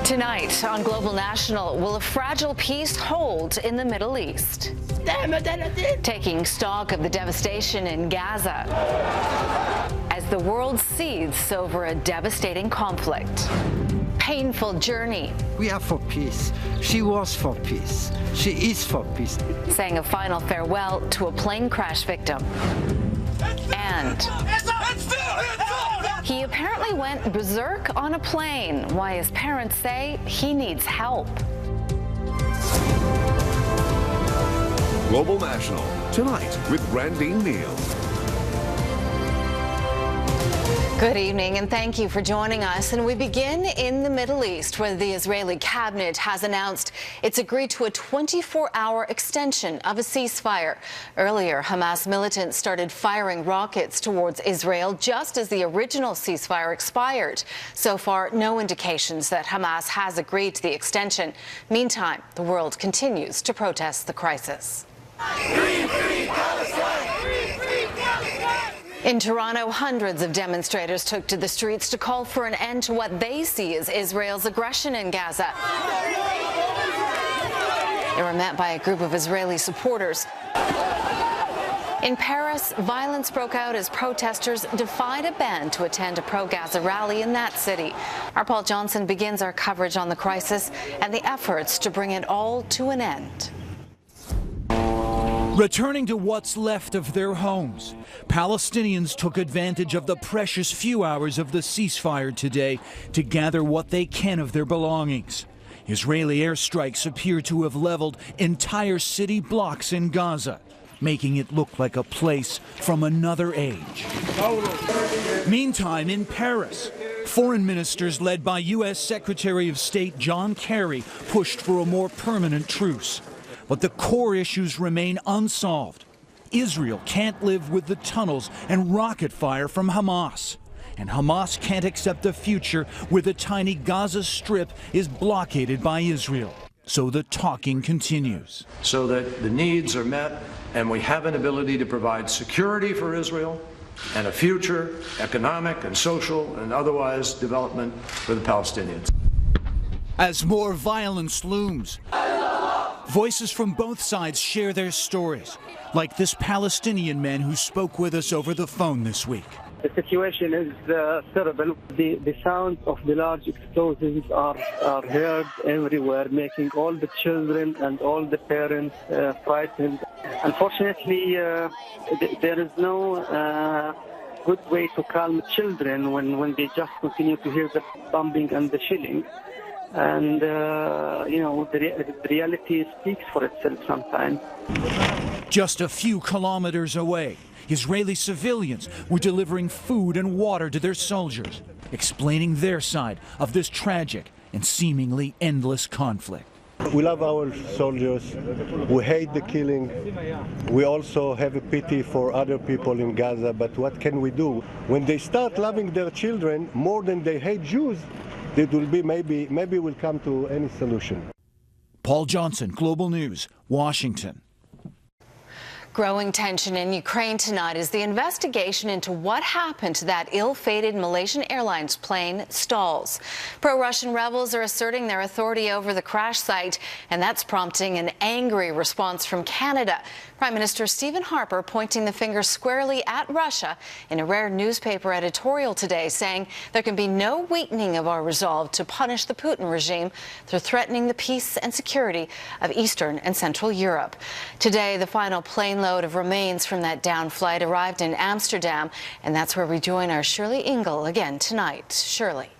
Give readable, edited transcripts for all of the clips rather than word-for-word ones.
Tonight on Global National, will a fragile peace hold in the Middle East? Taking stock of the devastation in Gaza as the world seethes over a devastating conflict. Painful journey. We are for peace. She was for peace. She is for peace. Saying a final farewell to a plane crash victim. And he apparently went berserk on a plane. Why his parents say he needs help. Global National, tonight with Randene Neill. Good evening and thank you for joining us. And we begin in the Middle East, where the Israeli cabinet has announced it's agreed to a 24-hour extension of a ceasefire. Earlier, Hamas militants started firing rockets towards Israel just as the original ceasefire expired. So far, no indications that Hamas has agreed to the extension. Meantime, the world continues to protest the crisis. Free, free Palestine! Free, free Palestine! In Toronto, hundreds of demonstrators took to the streets to call for an end to what they see as Israel's aggression in Gaza. They were met by a group of Israeli supporters. In Paris, violence broke out as protesters defied a ban to attend a pro-Gaza rally in that city. Our Paul Johnson begins our coverage on the crisis and the efforts to bring it all to an end. Returning to what's left of their homes, Palestinians took advantage of the precious few hours of the ceasefire today to gather what they can of their belongings. Israeli airstrikes appear to have leveled entire city blocks in Gaza, making it look like a place from another age. Meantime, in Paris, foreign ministers led by U.S. Secretary of State John Kerry pushed for a more permanent truce. But the core issues remain unsolved. Israel can't live with the tunnels and rocket fire from Hamas. And Hamas can't accept a future where the tiny Gaza Strip is blockaded by Israel. So the talking continues. So that the needs are met and we have an ability to provide security for Israel and a future, economic and social and otherwise, development for the Palestinians. As more violence looms, voices from both sides share their stories, like this Palestinian man who spoke with us over the phone this week. The situation is terrible. The sound of the large explosions are heard everywhere, making all the children and all the parents frightened. Unfortunately, there is no good way to calm children when they just continue to hear the bombing and the shelling. And, the reality speaks for itself sometimes. Just a few kilometers away, Israeli civilians were delivering food and water to their soldiers, explaining their side of this tragic and seemingly endless conflict. We love our soldiers. We hate the killing. We also have a pity for other people in Gaza, but what can we do? When they start loving their children more than they hate Jews, it will be maybe we'll come to any solution. Paul Johnson, Global News, Washington. Growing tension in Ukraine tonight as the investigation into what happened to that ill-fated Malaysian Airlines plane stalls. Pro-Russian rebels are asserting their authority over the crash site, and that's prompting an angry response from Canada. Prime Minister Stephen Harper pointing the finger squarely at Russia in a rare newspaper editorial today, saying there can be no weakening of our resolve to punish the Putin regime through threatening the peace and security of Eastern and Central Europe. Today, the final plane load of remains from that downed flight arrived in Amsterdam, and that's where we join our Shirley Ingle again tonight. Shirley.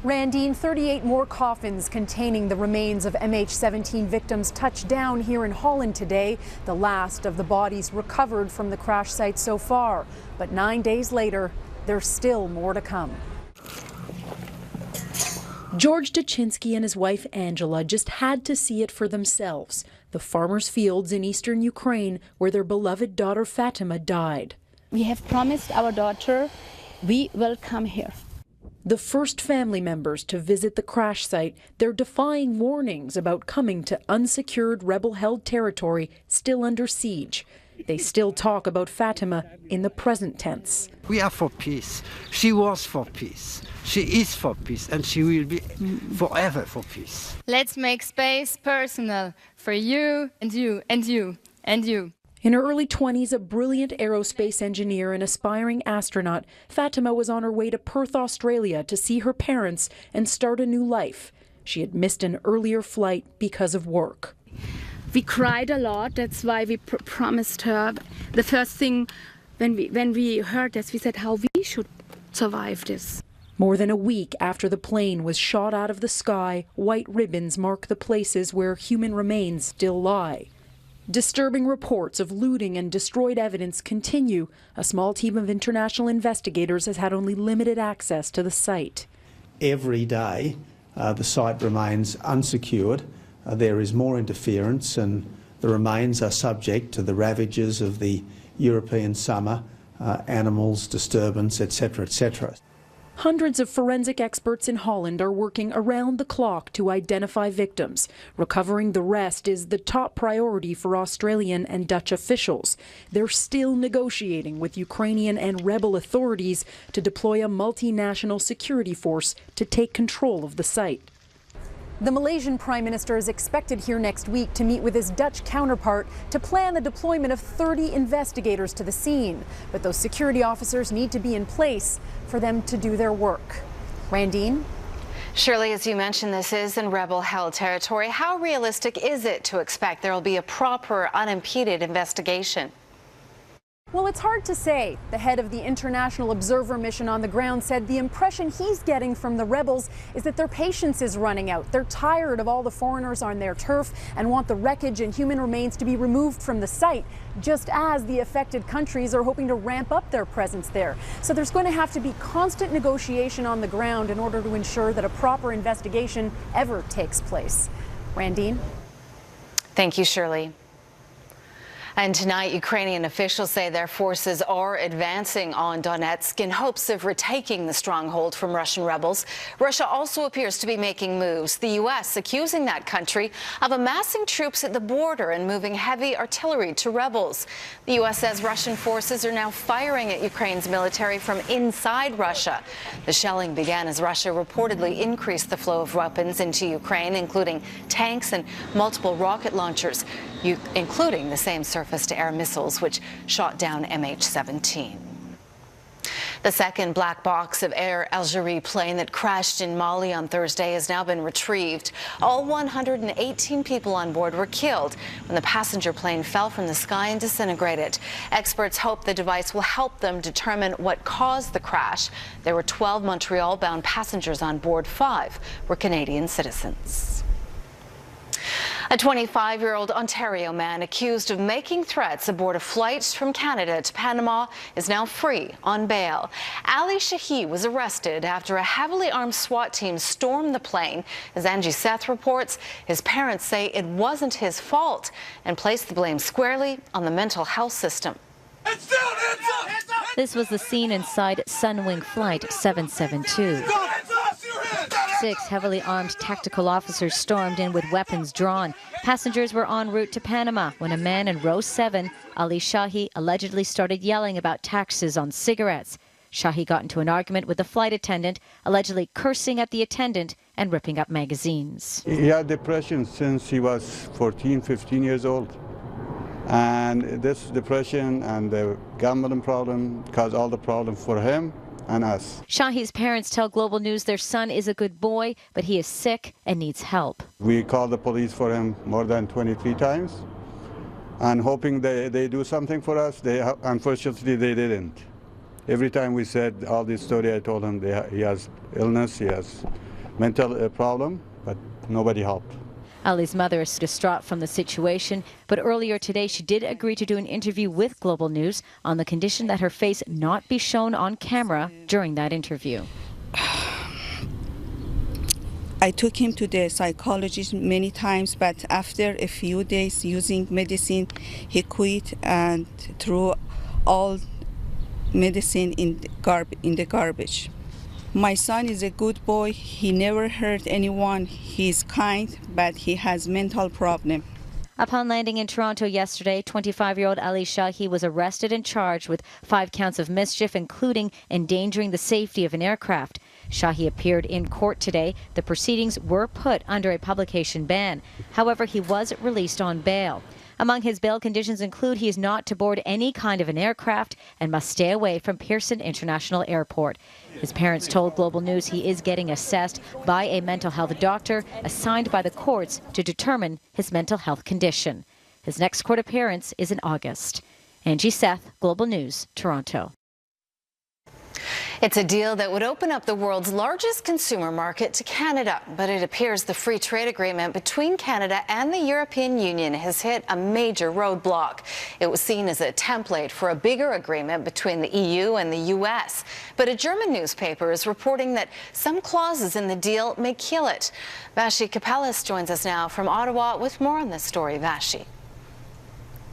Randene, 38 more coffins containing the remains of MH17 victims touched down here in Holland today, the last of the bodies recovered from the crash site so far. But 9 days later, there's still more to come. George Dachinsky and his wife Angela just had to see it for themselves. The farmers' fields in eastern Ukraine where their beloved daughter Fatima died. We have promised our daughter we will come here. The first family members to visit the crash site, they're defying warnings about coming to unsecured rebel-held territory still under siege. They still talk about Fatima in the present tense. We are for peace. She was for peace. She is for peace, and she will be forever for peace. Let's make space personal for you and you and you and you. In her early 20s, a brilliant aerospace engineer and aspiring astronaut, Fatima was on her way to Perth, Australia to see her parents and start a new life. She had missed an earlier flight because of work. We cried a lot. That's why we promised her. The first thing when we heard this, we said how we should survive this. More than a week after the plane was shot out of the sky, white ribbons mark the places where human remains still lie. Disturbing reports of looting and destroyed evidence continue. A small team of international investigators has had only limited access to the site. Every day, the site remains unsecured. There is more interference, and the remains are subject to the ravages of the European summer, animals, disturbance, etc., etc. Hundreds of forensic experts in Holland are working around the clock to identify victims. Recovering the rest is the top priority for Australian and Dutch officials. They're still negotiating with Ukrainian and rebel authorities to deploy a multinational security force to take control of the site. The Malaysian Prime Minister is expected here next week to meet with his Dutch counterpart to plan the deployment of 30 investigators to the scene. But those security officers need to be in place for them to do their work. Randene? Shirley, as you mentioned, this is in rebel-held territory. How realistic is it to expect there will be a proper, unimpeded investigation? Well, it's hard to say. The head of the International Observer Mission on the ground said the impression he's getting from the rebels is that their patience is running out. They're tired of all the foreigners on their turf and want the wreckage and human remains to be removed from the site, just as the affected countries are hoping to ramp up their presence there. So there's going to have to be constant negotiation on the ground in order to ensure that a proper investigation ever takes place. Randene? Thank you, Shirley. And tonight, Ukrainian officials say their forces are advancing on Donetsk in hopes of retaking the stronghold from Russian rebels. Russia also appears to be making moves, the U.S. accusing that country of amassing troops at the border and moving heavy artillery to rebels. The U.S. says Russian forces are now firing at Ukraine's military from inside Russia. The shelling began as Russia reportedly increased the flow of weapons into Ukraine, including tanks and multiple rocket launchers, including the same surface-to-air missiles which shot down MH17. The second black box of Air Algérie plane that crashed in Mali on Thursday has now been retrieved. All 118 people on board were killed when the passenger plane fell from the sky and disintegrated. Experts hope the device will help them determine what caused the crash. There were 12 Montreal-bound passengers on board. 5 were Canadian citizens. A 25-year-old Ontario man accused of making threats aboard a flight from Canada to Panama is now free on bail. Ali Shahi was arrested after a heavily armed SWAT team stormed the plane. As Angie Seth reports, his parents say it wasn't his fault and placed the blame squarely on the mental health system. This was the scene inside Sunwing Flight 772. 6 heavily armed tactical officers stormed in with weapons drawn. Passengers were en route to Panama when a man in row 7, Ali Shahi, allegedly started yelling about taxes on cigarettes. Shahi got into an argument with the flight attendant, allegedly cursing at the attendant and ripping up magazines. He had depression since he was 14, 15 years old. And this depression and the gambling problem caused all the problem for him and us. Shahi's parents tell Global News their son is a good boy, but he is sick and needs help. We called the police for him more than 23 times and hoping they do something for us. Unfortunately, they didn't. Every time we said all this story, I told him he has illness, he has mental problem, but nobody helped. Ali's mother is distraught from the situation, but earlier today she did agree to do an interview with Global News on the condition that her face not be shown on camera during that interview. I took him to the psychologist many times, but after a few days using medicine, he quit and threw all medicine in the garbage. My son is a good boy. He never hurt anyone. He's kind, but he has mental problem. Upon landing in Toronto yesterday, 25-year-old Ali Shahi was arrested and charged with 5 counts of mischief, including endangering the safety of an aircraft. Shahi appeared in court today. The proceedings were put under a publication ban. However, he was released on bail. Among his bail conditions include he is not to board any kind of an aircraft and must stay away from Pearson International Airport. His parents told Global News he is getting assessed by a mental health doctor assigned by the courts to determine his mental health condition. His next court appearance is in August. Angie Seth, Global News, Toronto. It's a deal that would open up the world's largest consumer market to Canada, but it appears the free trade agreement between Canada and the European Union has hit a major roadblock. It was seen as a template for a bigger agreement between the EU and the US, but a German newspaper is reporting that some clauses in the deal may kill it. Vashi Kapelis joins us now from Ottawa with more on this story. Vashi.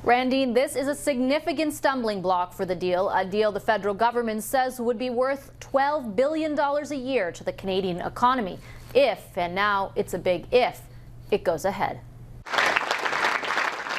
Randene, this is a significant stumbling block for the deal, a deal the federal government says would be worth $12 billion a year to the Canadian economy if, and now it's a big if, it goes ahead.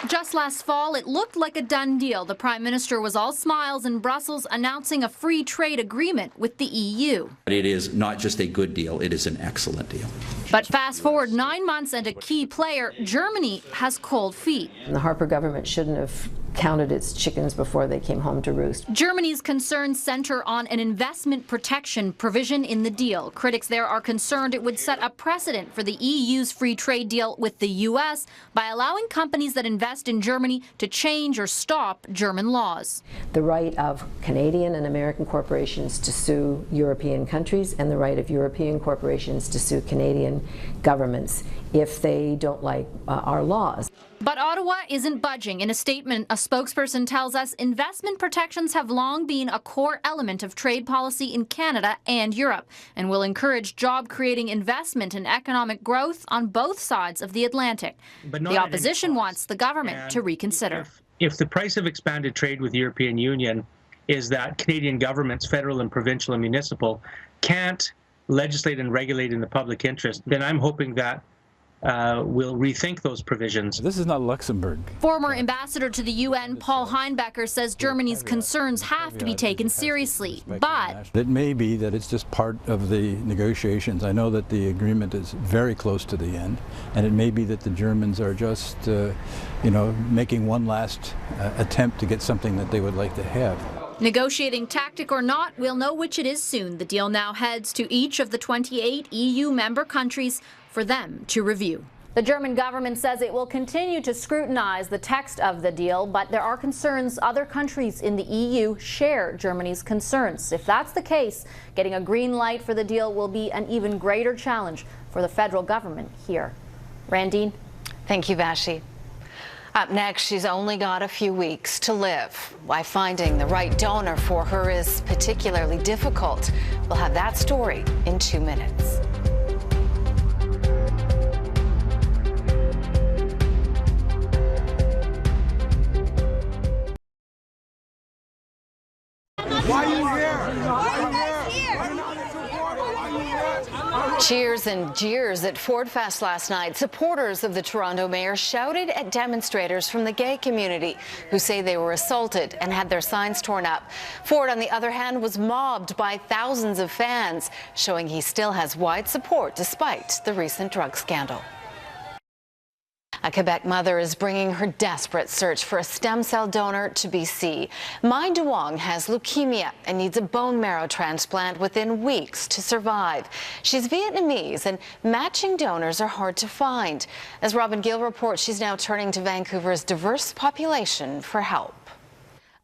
Just last fall, it looked like a done deal. The Prime Minister was all smiles in Brussels announcing a free trade agreement with the EU. It is not just a good deal, it is an excellent deal. But fast forward 9 months and a key player, Germany, has cold feet. The Harper government shouldn't have counted its chickens before they came home to roost. Germany's concerns center on an investment protection provision in the deal. Critics there are concerned it would set a precedent for the EU's free trade deal with the US by allowing companies that invest in Germany to change or stop German laws. The right of Canadian and American corporations to sue European countries and the right of European corporations to sue Canadian governments if they don't like our laws. But Ottawa isn't budging. In a statement, a spokesperson tells us investment protections have long been a core element of trade policy in Canada and Europe and will encourage job-creating investment and economic growth on both sides of the Atlantic. The opposition wants the government to reconsider. If the price of expanded trade with the European Union is that Canadian governments, federal and provincial and municipal, can't legislate and regulate in the public interest, then I'm hoping that we'll rethink those provisions. This is not Luxembourg. Former ambassador to the UN, Paul Heinbecker, says Germany's concerns have to be taken seriously, but it may be that it's just part of the negotiations. I know that the agreement is very close to the end, and it may be that the Germans are just, making one last attempt to get something that they would like to have. Negotiating tactic or not, we'll know which it is soon. The deal now heads to each of the 28 EU member countries for them to review. The German government says it will continue to scrutinize the text of the deal, but there are concerns other countries in the EU share Germany's concerns. If that's the case, getting a green light for the deal will be an even greater challenge for the federal government here. Randene? Thank you, Vashi. Up next, she's only got a few weeks to live. Why finding the right donor for her is particularly difficult. We'll have that story in 2 minutes. Why are you here? Cheers and jeers at Ford Fest last night. Supporters of the Toronto mayor shouted at demonstrators from the gay community who say they were assaulted and had their signs torn up. Ford, on the other hand, was mobbed by thousands of fans, showing he still has wide support despite the recent drug scandal. A Quebec mother is bringing her desperate search for a stem cell donor to BC. Mai Duong has leukemia and needs a bone marrow transplant within weeks to survive. She's Vietnamese, and matching donors are hard to find. As Robin Gill reports, she's now turning to Vancouver's diverse population for help.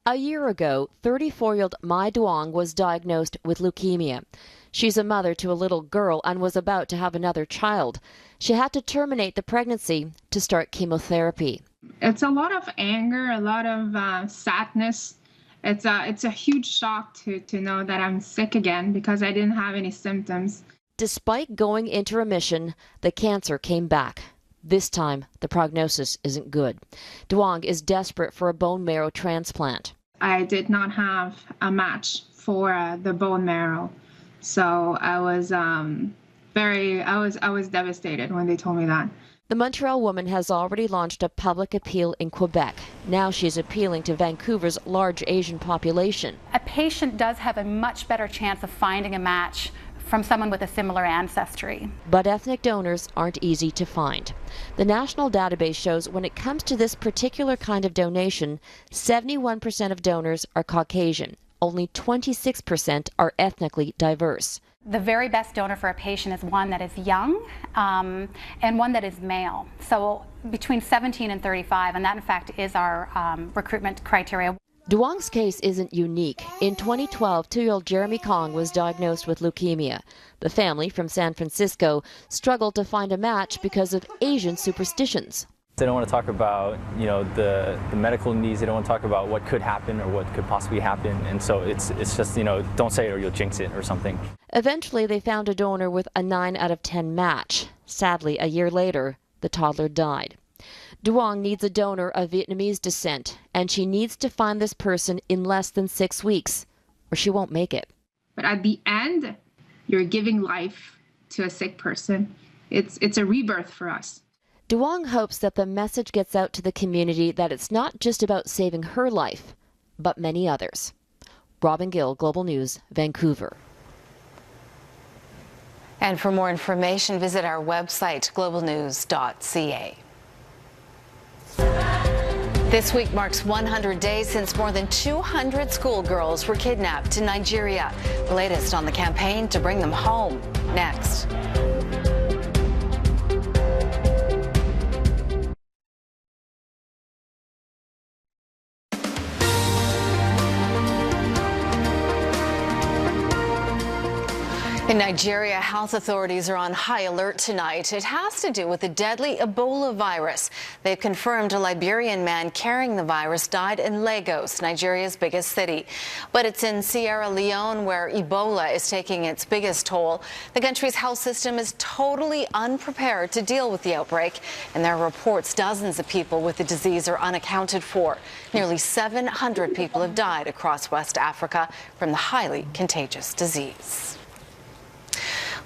A year ago, 34-year-old Mai Duong was diagnosed with leukemia. She's a mother to a little girl and was about to have another child. She had to terminate the pregnancy to start chemotherapy. It's a lot of anger, a lot of sadness. It's a huge shock to know that I'm sick again because I didn't have any symptoms. Despite going into remission, the cancer came back. This time, the prognosis isn't good. Duong is desperate for a bone marrow transplant. I did not have a match for the bone marrow. So I was devastated when they told me that. The Montreal woman has already launched a public appeal in Quebec. Now she's appealing to Vancouver's large Asian population. A patient does have a much better chance of finding a match from someone with a similar ancestry. But ethnic donors aren't easy to find. The national database shows when it comes to this particular kind of donation, 71% of donors are Caucasian. Only 26% are ethnically diverse. The very best donor for a patient is one that is young and one that is male. So between 17 and 35, and that in fact is our recruitment criteria. Duong's case isn't unique. In 2012, 2-year-old Jeremy Kong was diagnosed with leukemia. The family from San Francisco struggled to find a match because of Asian superstitions. They don't want to talk about, the medical needs. They don't want to talk about what could happen or what could possibly happen. And so it's just, don't say it or you'll jinx it or something. Eventually, they found a donor with a 9 out of 10 match. Sadly, a year later, the toddler died. Duong needs a donor of Vietnamese descent, and she needs to find this person in less than 6 weeks, or she won't make it. But at the end, you're giving life to a sick person. It's a rebirth for us. Duong hopes that the message gets out to the community that it's not just about saving her life, but many others. Robin Gill, Global News, Vancouver. And for more information, visit our website, globalnews.ca. This week marks 100 days since more than 200 schoolgirls were kidnapped in Nigeria. The latest on the campaign to bring them home. Next. In Nigeria, health authorities are on high alert tonight. It has to do with the deadly Ebola virus. They've confirmed a Liberian man carrying the virus died in Lagos, Nigeria's biggest city. But it's in Sierra Leone where Ebola is taking its biggest toll. The country's health system is totally unprepared to deal with the outbreak, and there are reports dozens of people with the disease are unaccounted for. Nearly 700 people have died across West Africa from the highly contagious disease.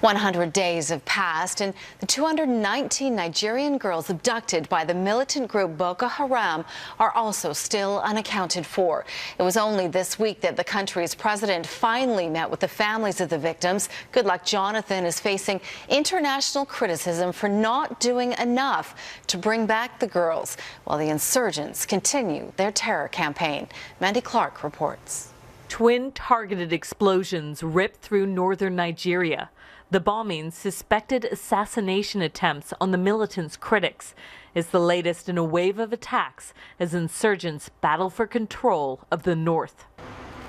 100 days have passed, and the 219 Nigerian girls abducted by the militant group Boko Haram are also still unaccounted for. It was only this week that the country's president finally met with the families of the victims. Goodluck Jonathan is facing international criticism for not doing enough to bring back the girls, while the insurgents continue their terror campaign. Mandy Clark reports. Twin targeted explosions ripped through northern Nigeria. The bombings, suspected assassination attempts on the militants' critics, is the latest in a wave of attacks as insurgents battle for control of the north.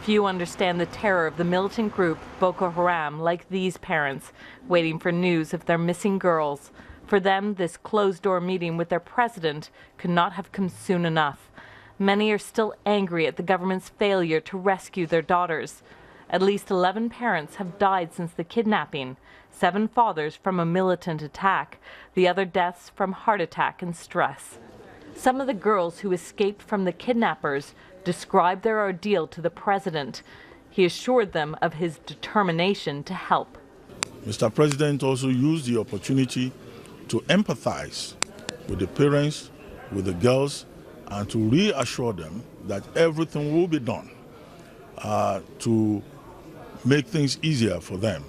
Few understand the terror of the militant group Boko Haram like these parents, waiting for news of their missing girls. For them, this closed-door meeting with their president could not have come soon enough. Many are still angry at the government's failure to rescue their daughters. At least 11 parents have died since the kidnapping, 7 fathers from a militant attack, the other deaths from heart attack and stress. Some of the girls who escaped from the kidnappers described their ordeal to the president. He assured them of his determination to help. Mr. President also used the opportunity to empathize with the parents, with the girls, and to reassure them that everything will be done to make things easier for them.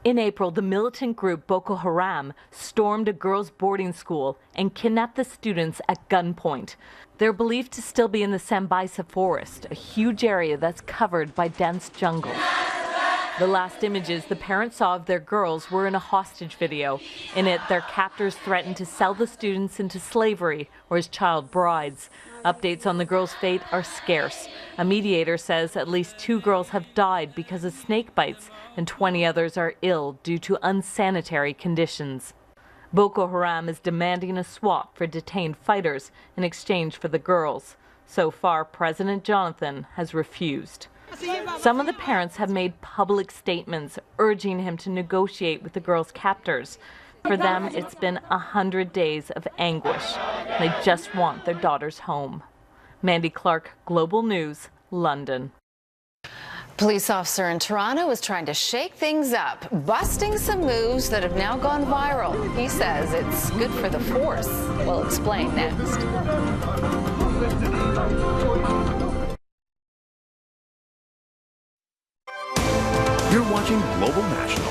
In April, the militant group Boko Haram stormed a girls' boarding school and kidnapped the students at gunpoint. They're believed to still be in the Sambisa forest, a huge area that's covered by dense jungle. The last images the parents saw of their girls were in a hostage video. In it, their captors threatened to sell the students into slavery or as child brides. Updates on the girls' fate are scarce. A mediator says at least 2 girls have died because of snake bites and 20 others are ill due to unsanitary conditions. Boko Haram is demanding a swap for detained fighters in exchange for the girls. So far, President Jonathan has refused. Some of the parents have made public statements urging him to negotiate with the girls' captors. For them, it's been 100 days of anguish. They just want their daughters home. Mandy Clark, Global News, London. Police officer in Toronto is trying to shake things up, busting some moves that have now gone viral. He says it's good for the force. We'll explain next. You're watching Global National.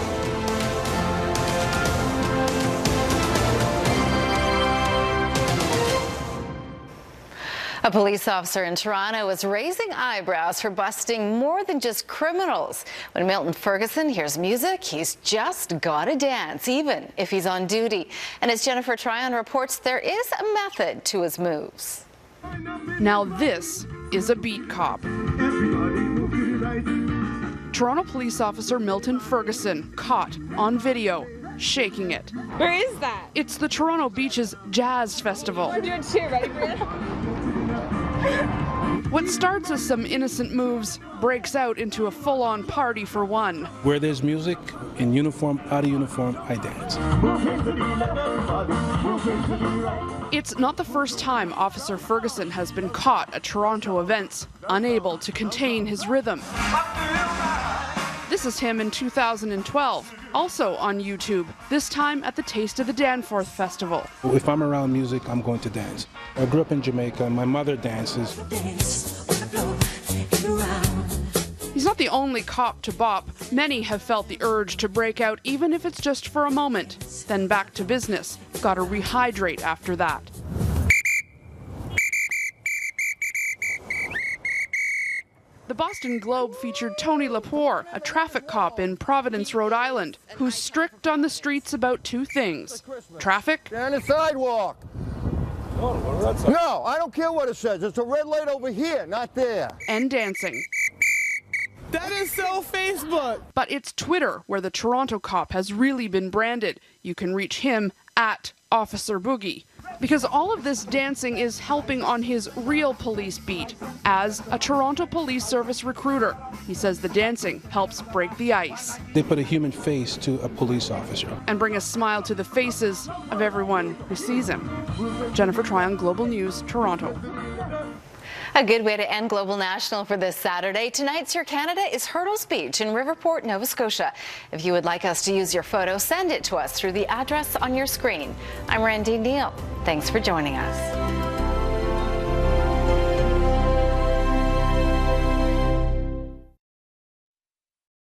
A police officer in Toronto is raising eyebrows for busting more than just criminals. When Milton Ferguson hears music, he's just gotta dance, even if he's on duty. And as Jennifer Tryon reports, there is a method to his moves. Now this is a beat cop. Toronto police officer Milton Ferguson caught on video shaking it. Where is that? It's the Toronto Beach's Jazz Festival. We're doing cheer, ready for it? What starts as some innocent moves breaks out into a full-on party for one. Where there's music, in uniform, out of uniform, I dance. It's not the first time Officer Ferguson has been caught at Toronto events, unable to contain his rhythm. This is him in 2012, also on YouTube, this time at the Taste of the Danforth Festival. If I'm around music, I'm going to dance. I grew up in Jamaica. My mother dances. He's not the only cop to bop. Many have felt the urge to break out, even if it's just for a moment. Then back to business. Gotta rehydrate after that. The Boston Globe featured Tony Lepore, a traffic cop in Providence, Rhode Island, who's strict on the streets about two things: traffic and the sidewalk. No, I don't care what it says. It's a red light over here, not there. And dancing. That is so Facebook. But it's Twitter where the Toronto cop has really been branded. You can reach him at Officer Boogie. Because all of this dancing is helping on his real police beat as a Toronto Police Service recruiter. He says the dancing helps break the ice. They put a human face to a police officer. And bring a smile to the faces of everyone who sees him. Jennifer Tryon, Global News, Toronto. A good way to end Global National for this Saturday. Tonight's Your Canada is Hurdles Beach in Riverport, Nova Scotia. If you would like us to use your photo, send it to us through the address on your screen. I'm Randene Neill. Thanks for joining us.